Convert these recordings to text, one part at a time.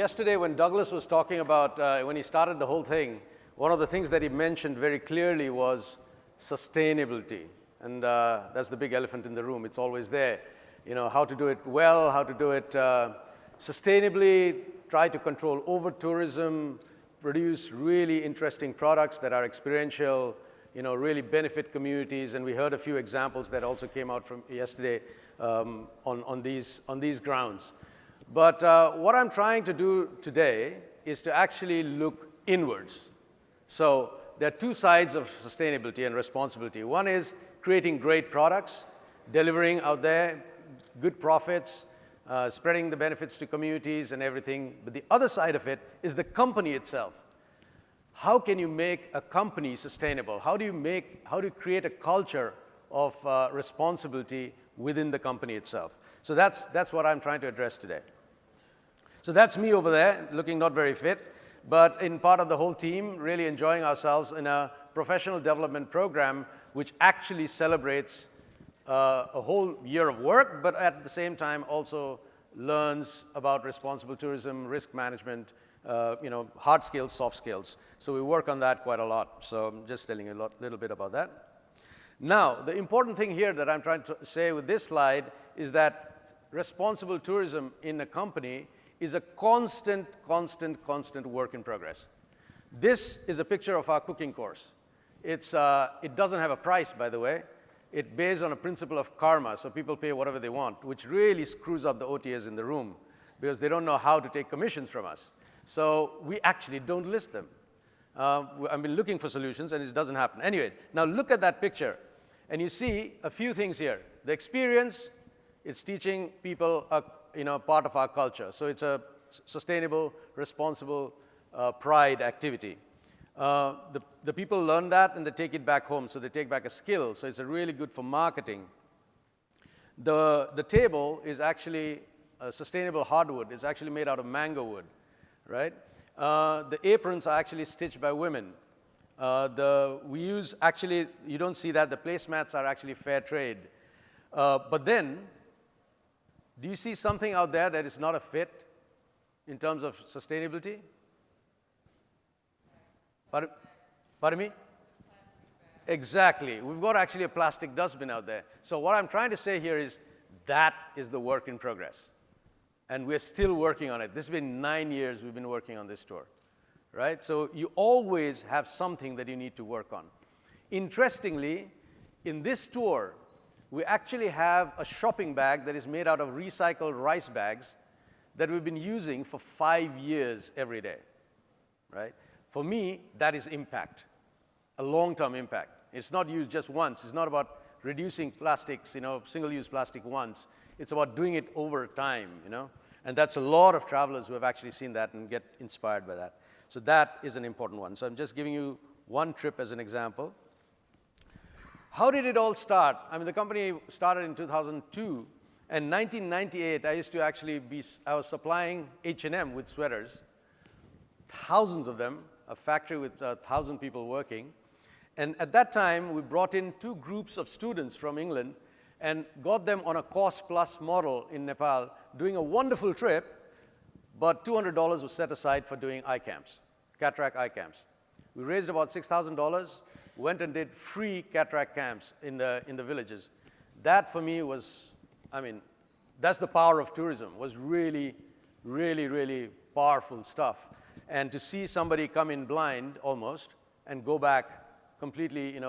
yesterday when Douglas was talking about, when he started the whole thing, one of the things that he mentioned very clearly was sustainability. And that's the big elephant in the room. It's always there. You know, how to do it well, how to do it sustainably, try to control over-tourism, produce really interesting products that are experiential, you know, really benefit communities. And we heard a few examples that also came out from yesterday on these grounds. But what I'm trying to do today is to actually look inwards. So there are two sides of sustainability and responsibility. One is creating great products, delivering out there, good profits, spreading the benefits to communities and everything. But the other side of it is the company itself. How can you make a company sustainable? How do you create a culture of responsibility within the company itself? So that's what I'm trying to address today. So that's me over there, looking not very fit, but in part of the whole team, really enjoying ourselves in a professional development program which actually celebrates a whole year of work, but at the same time also learns about responsible tourism, risk management, you know, hard skills, soft skills. So we work on that quite a lot. So I'm just telling you a little bit about that. Now, the important thing here that I'm trying to say with this slide is that responsible tourism in a company is a constant work in progress. This is a picture of our cooking course. It doesn't have a price, by the way. It's based on a principle of karma, so people pay whatever they want, which really screws up the OTAs in the room because they don't know how to take commissions from us. So we actually don't list them. I've been looking for solutions, and it doesn't happen. Anyway, now look at that picture, and you see a few things here. The experience, it's teaching people part of our culture. So it's a sustainable, responsible pride activity. The people learn that and they take it back home, so they take back a skill. So it's really good for marketing. The table is actually a sustainable hardwood. It's actually made out of mango wood, right? The aprons are actually stitched by women. We use, actually, you don't see that, the placemats are actually fair trade. But then, do you see something out there that is not a fit in terms of sustainability? Pardon me? Exactly. We've got actually a plastic dustbin out there. So what I'm trying to say here is that is the work in progress. And we're still working on it. This has been 9 years we've been working on this tour, right? So you always have something that you need to work on. Interestingly, in this tour, we actually have a shopping bag that is made out of recycled rice bags that we've been using for 5 years every day, right? For me, that is impact, a long-term impact. It's not used just once. It's not about reducing plastics, single-use plastic once. It's about doing it over time, And that's a lot of travelers who have actually seen that and get inspired by that. So that is an important one. So I'm just giving you one trip as an example. How did it all start? I mean, the company started in 2002. And 1998, I was supplying H&M with sweaters, thousands of them, a factory with 1,000 people working. And at that time, we brought in 2 groups of students from England and got them on a cost-plus model in Nepal, doing a wonderful trip, but $200 was set aside for doing eye camps, cataract eye camps. We raised about $6,000, went and did free cataract camps in the villages. That, for me, was, that's the power of tourism, was really, really, really powerful stuff. And to see somebody come in blind, almost, and go back completely,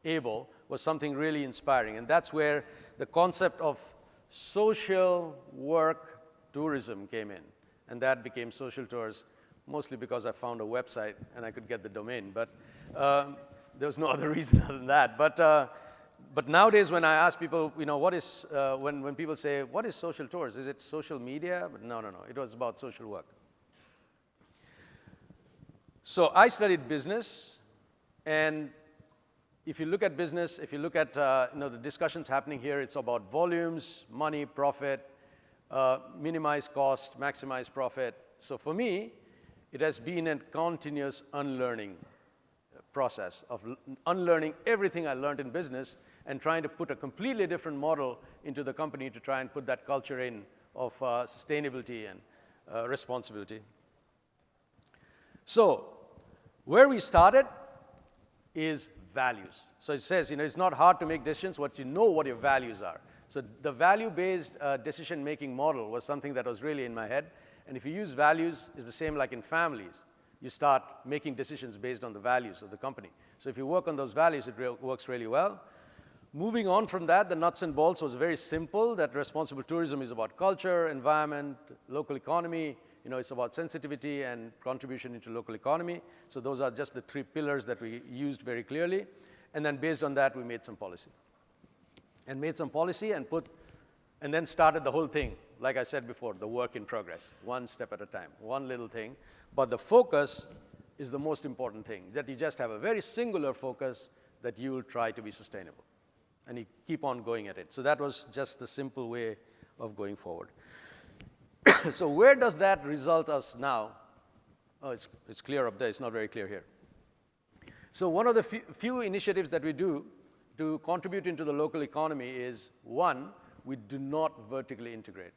able, was something really inspiring. And that's where the concept of social work tourism came in. And that became Social Tours, mostly because I found a website and I could get the domain. But there was no other reason other than that. But nowadays, when I ask people, what is, when people say, what is Social Tours? Is it social media? But no. It was about social work. So I studied business, and if you look at business, if you look at the discussions happening here, it's about volumes, money, profit, minimize cost, maximize profit. So for me, it has been a continuous unlearning process of unlearning everything I learned in business and trying to put a completely different model into the company to try and put that culture in of sustainability and responsibility. So where we started is values. So it says, it's not hard to make decisions once you know what your values are. So the value-based decision-making model was something that was really in my head. And if you use values, it's the same like in families. You start making decisions based on the values of the company. So if you work on those values, it works really well. Moving on from that, the nuts and bolts was very simple, that responsible tourism is about culture, environment, local economy. It's about sensitivity and contribution into local economy. So those are just the three pillars that we used very clearly. And then based on that, we made some policy. And then started the whole thing. Like I said before, the work in progress, one step at a time, one little thing. But the focus is the most important thing, that you just have a very singular focus that you will try to be sustainable. And you keep on going at it. So that was just a simple way of going forward. So where does that result us now? Oh, it's clear up there. It's not very clear here. So one of the few initiatives that we do to contribute into the local economy is, one, we do not vertically integrate.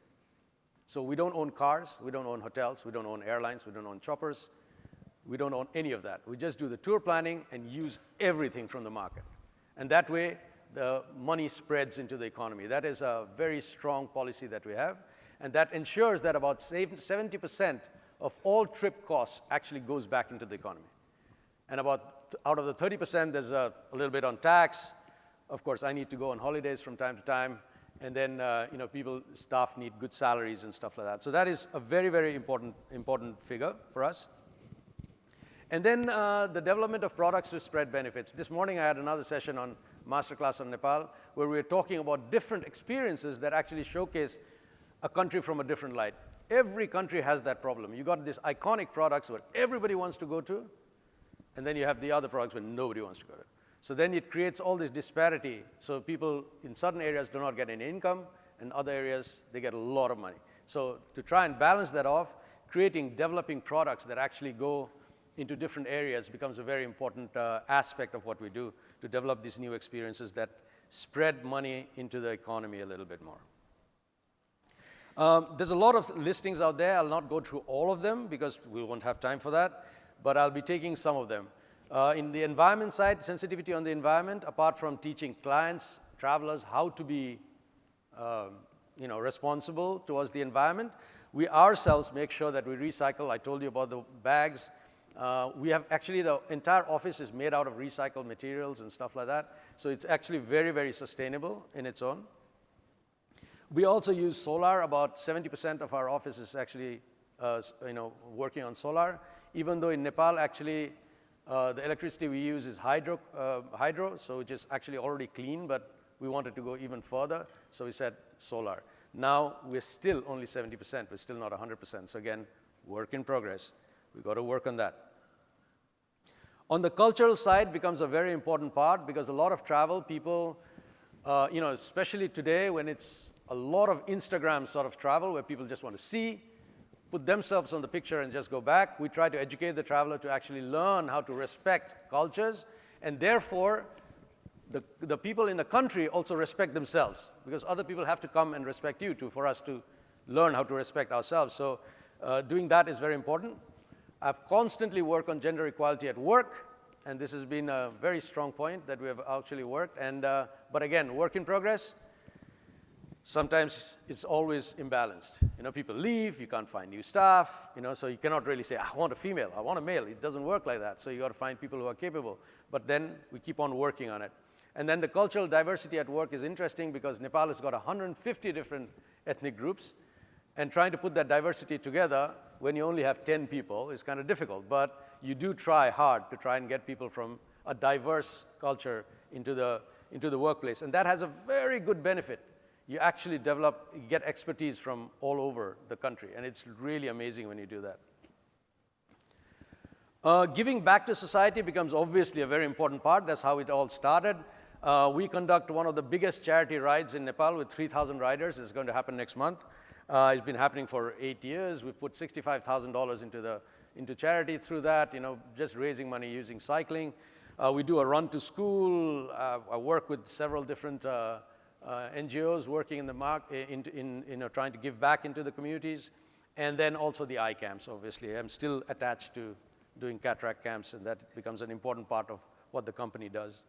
So we don't own cars, we don't own hotels, we don't own airlines, we don't own choppers. We don't own any of that. We just do the tour planning and use everything from the market. And that way, the money spreads into the economy. That is a very strong policy that we have. And that ensures that about 70% of all trip costs actually goes back into the economy. And out of the 30%, there's a little bit on tax. Of course, I need to go on holidays from time to time. And then, staff need good salaries and stuff like that. So that is a very, very important figure for us. And then the development of products to spread benefits. This morning, I had another session on masterclass on Nepal, where we were talking about different experiences that actually showcase a country from a different light. Every country has that problem. You got these iconic products where everybody wants to go to, and then you have the other products where nobody wants to go to. So then it creates all this disparity. So people in certain areas do not get any income, and other areas, they get a lot of money. So to try and balance that off, developing products that actually go into different areas becomes a very important aspect of what we do to develop these new experiences that spread money into the economy a little bit more. There's a lot of listings out there. I'll not go through all of them because we won't have time for that, but I'll be taking some of them. In the environment side, sensitivity on the environment, apart from teaching clients, travelers, how to be responsible towards the environment, we ourselves make sure that we recycle. I told you about the bags. We have actually, the entire office is made out of recycled materials and stuff like that. So it's actually very, very sustainable in its own. We also use solar. About 70% of our office is actually working on solar. Even though in Nepal, actually, the electricity we use is hydro, so which is actually already clean, but we wanted to go even further, so we said solar. Now, we're still only 70%. We're still not 100%. So again, work in progress. We've got to work on that. On the cultural side becomes a very important part because a lot of travel people, especially today when it's a lot of Instagram sort of travel where people just want to see, put themselves on the picture and just go back. We try to educate the traveler to actually learn how to respect cultures, and therefore the people in the country also respect themselves because other people have to come and respect you for us to learn how to respect ourselves. So doing that is very important. I've constantly worked on gender equality at work, and this has been a very strong point that we have actually worked. And but again, work in progress. Sometimes it's always imbalanced. People leave, you can't find new staff, so you cannot really say, I want a female, I want a male. It doesn't work like that. So you got to find people who are capable. But then we keep on working on it. And then the cultural diversity at work is interesting because Nepal has got 150 different ethnic groups. And trying to put that diversity together when you only have 10 people is kind of difficult. But you do try hard to try and get people from a diverse culture into the workplace. And that has a very good benefit. You actually get expertise from all over the country. And it's really amazing when you do that. Giving back to society becomes obviously a very important part. That's how it all started. We conduct one of the biggest charity rides in Nepal with 3,000 riders. It's going to happen next month. It's been happening for 8 years. We've put $65,000 into charity through that, just raising money using cycling. We do a run to school. I work with several different NGOs working in the market, trying to give back into the communities. And then also the ICAMs, obviously. I'm still attached to doing cataract camps, and that becomes an important part of what the company does.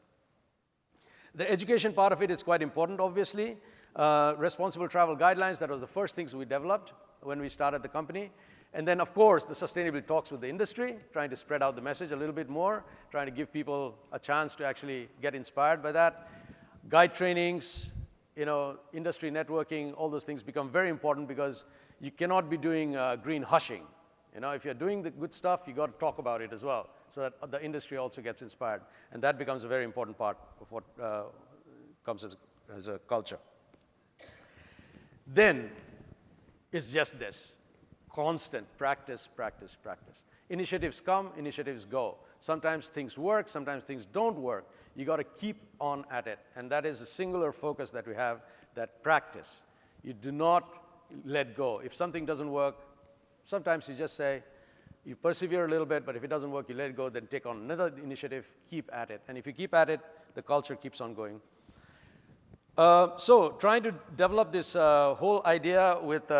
The education part of it is quite important, obviously. Responsible travel guidelines, that was the first things we developed when we started the company. And then, of course, the sustainability talks with the industry, trying to spread out the message a little bit more, trying to give people a chance to actually get inspired by that. Guide trainings, industry networking, all those things become very important because you cannot be doing green hushing. If you're doing the good stuff, you got to talk about it as well, so that the industry also gets inspired. And that becomes a very important part of what comes as a culture. Then, it's just this. Constant practice, practice, practice. Initiatives come, initiatives go. Sometimes things work, sometimes things don't work. You got to keep on at it. And that is a singular focus that we have, that practice. You do not let go. If something doesn't work, sometimes you just say, you persevere a little bit, but if it doesn't work, you let it go, then take on another initiative, keep at it. And if you keep at it, the culture keeps on going. So trying to develop this whole idea with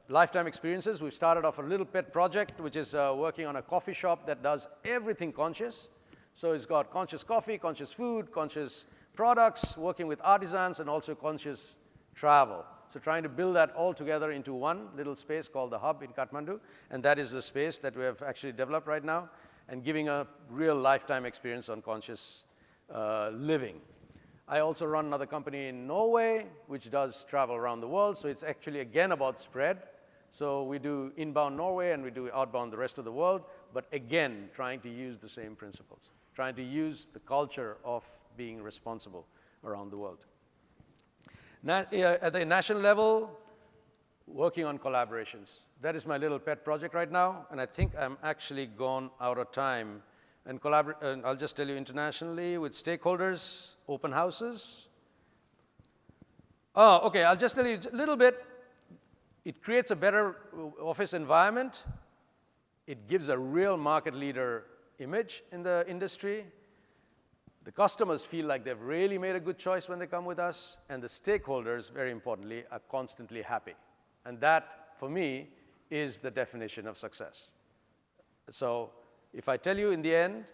lifetime experiences, we've started off a little pet project, which is working on a coffee shop that does everything conscious. So it's got conscious coffee, conscious food, conscious products, working with artisans, and also conscious travel. So trying to build that all together into one little space called the Hub in Kathmandu. And that is the space that we have actually developed right now, and giving a real lifetime experience on conscious living. I also run another company in Norway, which does travel around the world. So it's actually, again, about spread. So we do inbound Norway, and we do outbound the rest of the world. But again, trying to use the same principles, trying to use the culture of being responsible around the world. At the national level, working on collaborations. That is my little pet project right now, and I think I'm actually gone out of time. And I'll just tell you, internationally with stakeholders, open houses. Oh, okay, I'll just tell you a little bit. It creates a better office environment. It gives a real market leader image in the industry. The customers feel like they've really made a good choice when they come with us, and the stakeholders, very importantly, are constantly happy. And that, for me, is the definition of success. So if I tell you in the end,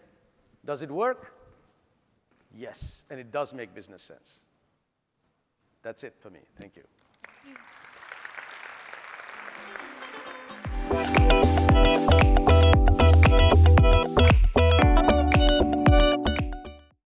does it work? Yes, and it does make business sense. That's it for me. Thank you.